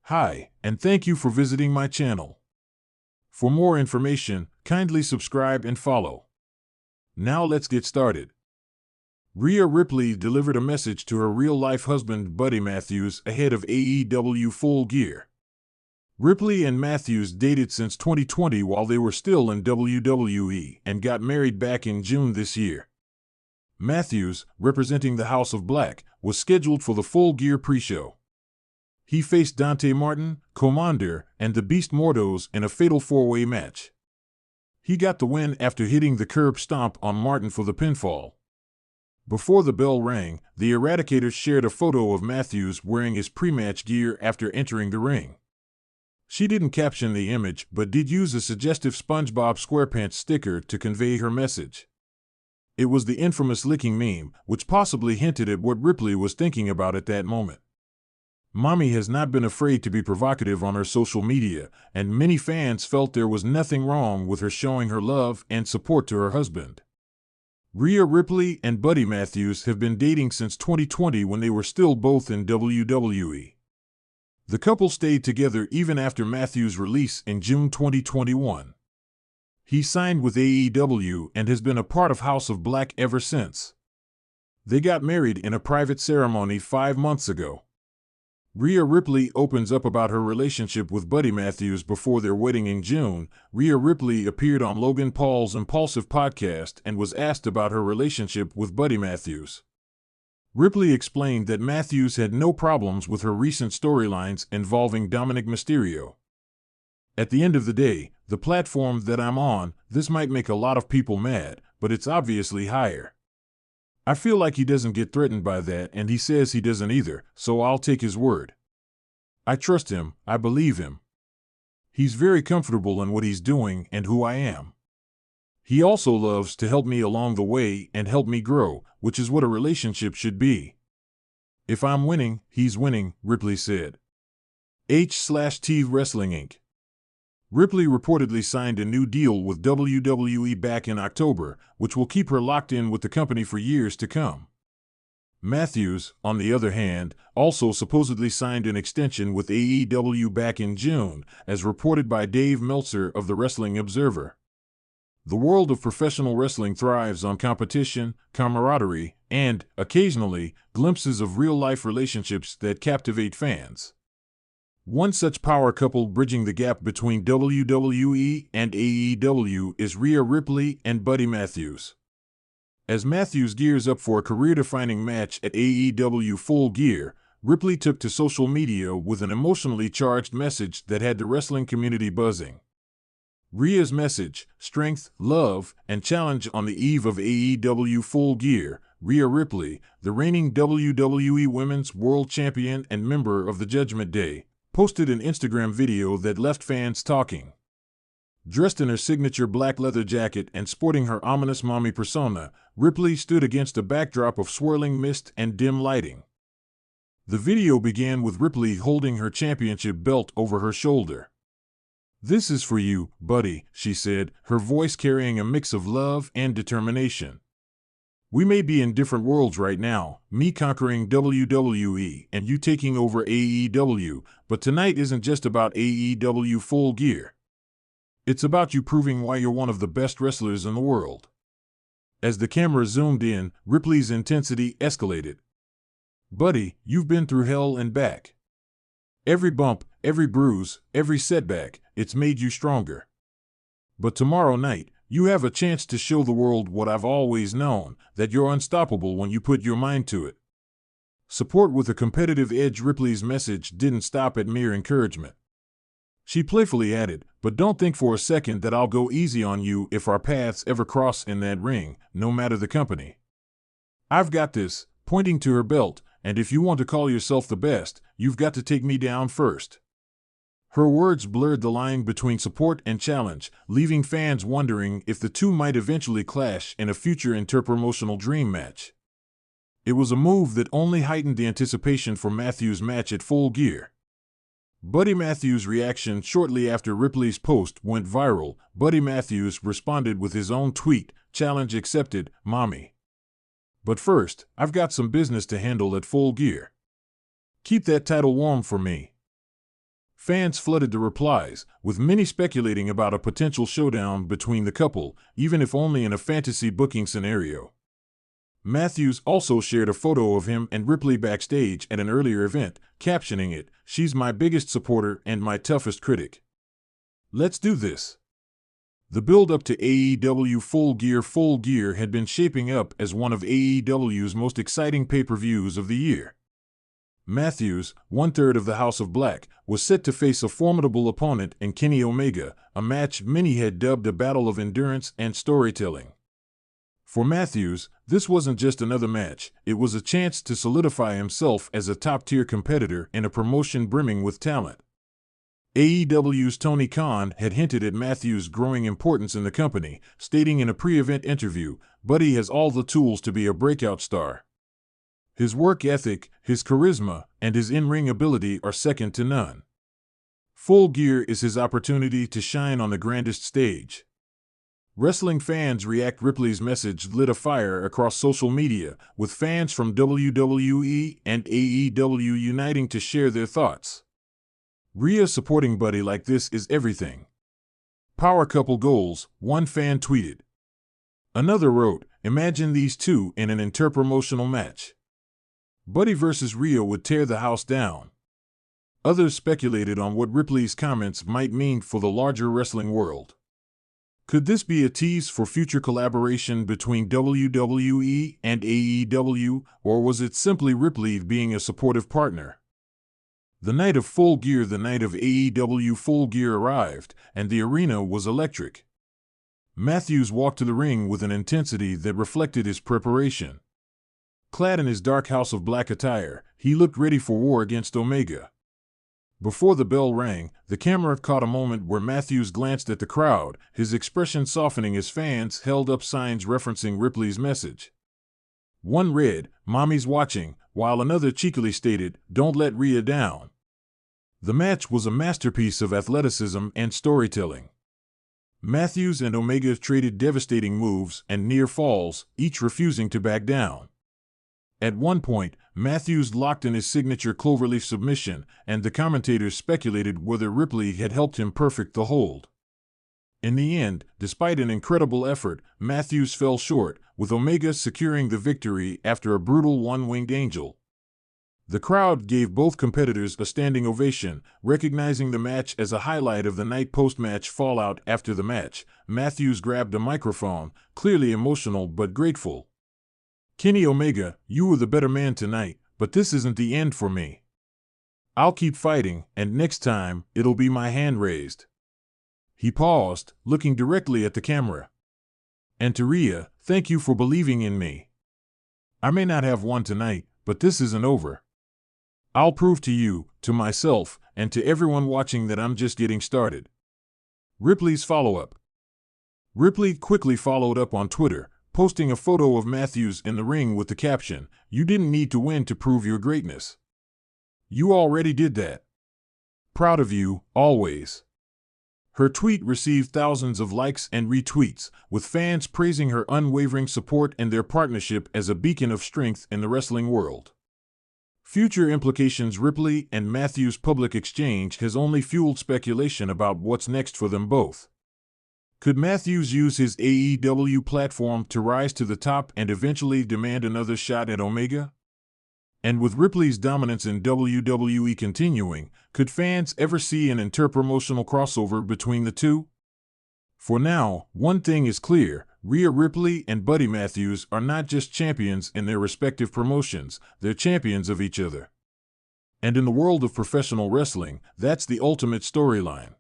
Hi, and thank you for visiting my channel. For more information, kindly subscribe and follow. Now let's get started. Rhea Ripley delivered a message to her real-life husband Buddy Matthews ahead of AEW Full Gear. Ripley and Matthews dated since 2020 while they were still in WWE and got married back in June this year. Matthews, representing the House of Black, was scheduled for the Full Gear pre-show. He faced Dante Martin, Commander, and the Beast Mordos in a fatal four-way match. He got the win after hitting the curb stomp on Martin for the pinfall. Before the bell rang, the Eradicators shared a photo of Matthews wearing his pre-match gear after entering the ring. She didn't caption the image but did use a suggestive SpongeBob SquarePants sticker to convey her message. It was the infamous licking meme, which possibly hinted at what Ripley was thinking about at that moment. Mommy has not been afraid to be provocative on her social media, and many fans felt there was nothing wrong with her showing her love and support to her husband. Rhea Ripley and Buddy Matthews have been dating since 2020 when they were still both in WWE. The couple stayed together even after Matthews' release in June 2021. He signed with AEW and has been a part of House of Black ever since. They got married in a private ceremony 5 months ago. Rhea Ripley opens up about her relationship with Buddy Matthews before their wedding in June. Rhea Ripley appeared on Logan Paul's Impulsive podcast and was asked about her relationship with Buddy Matthews. Ripley explained that Matthews had no problems with her recent storylines involving Dominic Mysterio. At the end of the day, the platform that I'm on, this might make a lot of people mad, but it's obviously higher. I feel like he doesn't get threatened by that, and he says he doesn't either, so I'll take his word. I trust him, I believe him. He's very comfortable in what he's doing and who I am. He also loves to help me along the way and help me grow, which is what a relationship should be. If I'm winning, he's winning, Ripley said. H/T Wrestling Inc. Ripley reportedly signed a new deal with WWE back in October, which will keep her locked in with the company for years to come. Matthews, on the other hand, also supposedly signed an extension with AEW back in June, as reported by Dave Meltzer of the Wrestling Observer. The world of professional wrestling thrives on competition, camaraderie, and, occasionally, glimpses of real-life relationships that captivate fans. One such power couple bridging the gap between WWE and AEW is Rhea Ripley and Buddy Matthews. As Matthews gears up for a career-defining match at AEW Full Gear, Ripley took to social media with an emotionally charged message that had the wrestling community buzzing. Rhea's message, strength, love, and challenge on the eve of AEW Full Gear. Rhea Ripley, the reigning WWE Women's World Champion and member of the Judgment Day, posted an Instagram video that left fans talking. Dressed in her signature black leather jacket and sporting her ominous mommy persona, Ripley stood against a backdrop of swirling mist and dim lighting. The video began with Ripley holding her championship belt over her shoulder. "This is for you, Buddy," she said, her voice carrying a mix of love and determination. "We may be in different worlds right now, me conquering WWE and you taking over AEW, but tonight isn't just about AEW Full Gear. It's about you proving why you're one of the best wrestlers in the world." As the camera zoomed in, Ripley's intensity escalated. "Buddy, you've been through hell and back. Every bump, every bruise, every setback, it's made you stronger. But tomorrow night, you have a chance to show the world what I've always known, that you're unstoppable when you put your mind to it." Support with a competitive edge. Ripley's message didn't stop at mere encouragement. She playfully added, "But don't think for a second that I'll go easy on you if our paths ever cross in that ring, no matter the company. I've got this," pointing to her belt, "and if you want to call yourself the best, you've got to take me down first." Her words blurred the line between support and challenge, leaving fans wondering if the two might eventually clash in a future interpromotional dream match. It was a move that only heightened the anticipation for Matthews' match at Full Gear. Buddy Matthews' reaction shortly after Ripley's post went viral. Buddy Matthews responded with his own tweet, "Challenge accepted, mommy. But first, I've got some business to handle at Full Gear. Keep that title warm for me." Fans flooded the replies, with many speculating about a potential showdown between the couple, even if only in a fantasy booking scenario. Matthews also shared a photo of him and Ripley backstage at an earlier event, captioning it, "She's my biggest supporter and my toughest critic. Let's do this." The build-up to AEW Full Gear had been shaping up as one of AEW's most exciting pay-per-views of the year. Matthews, one-third of the House of Black, was set to face a formidable opponent in Kenny Omega, a match many had dubbed a battle of endurance and storytelling. For Matthews, this wasn't just another match, it was a chance to solidify himself as a top-tier competitor in a promotion brimming with talent. AEW's Tony Khan had hinted at Matthews' growing importance in the company, stating in a pre-event interview, "Buddy has all the tools to be a breakout star. His work ethic, his charisma, and his in-ring ability are second to none. Full Gear is his opportunity to shine on the grandest stage." Wrestling fans react. Ripley's message lit a fire across social media, with fans from WWE and AEW uniting to share their thoughts. "Rhea supporting Buddy like this is everything. Power couple goals," one fan tweeted. Another wrote, "Imagine these two in an interpromotional match. Buddy versus Rhea would tear the house down." Others speculated on what Ripley's comments might mean for the larger wrestling world. Could this be a tease for future collaboration between WWE and AEW, or was it simply Ripley being a supportive partner? The night of Full Gear, the night of AEW Full Gear arrived, and the arena was electric. Matthews walked to the ring with an intensity that reflected his preparation. Clad in his dark House of Black attire, he looked ready for war against Omega. Before the bell rang, the camera caught a moment where Matthews glanced at the crowd, his expression softening as fans held up signs referencing Ripley's message. One read, "Mommy's watching," while another cheekily stated, "Don't let Rhea down." The match was a masterpiece of athleticism and storytelling. Matthews and Omega traded devastating moves and near falls, each refusing to back down. At one point, Matthews locked in his signature cloverleaf submission, and the commentators speculated whether Ripley had helped him perfect the hold. In the end, despite an incredible effort, Matthews fell short, with Omega securing the victory after a brutal one-winged angel. The crowd gave both competitors a standing ovation, recognizing the match as a highlight of the night. Post-match fallout. After the match, Matthews grabbed a microphone, clearly emotional but grateful. "Kenny Omega, you were the better man tonight, but this isn't the end for me. I'll keep fighting, and next time, it'll be my hand raised." He paused, looking directly at the camera. "And to Rhea, thank you for believing in me. I may not have won tonight, but this isn't over. I'll prove to you, to myself, and to everyone watching that I'm just getting started." Ripley's follow-up. Ripley quickly followed up on Twitter, posting a photo of Matthews in the ring with the caption, "You didn't need to win to prove your greatness. You already did that. Proud of you, always." Her tweet received thousands of likes and retweets, with fans praising her unwavering support and their partnership as a beacon of strength in the wrestling world. Future implications. Ripley and Matthews' public exchange has only fueled speculation about what's next for them both. Could Matthews use his AEW platform to rise to the top and eventually demand another shot at Omega? And with Ripley's dominance in WWE continuing, could fans ever see an interpromotional crossover between the two? For now, one thing is clear, Rhea Ripley and Buddy Matthews are not just champions in their respective promotions, they're champions of each other. And in the world of professional wrestling, that's the ultimate storyline.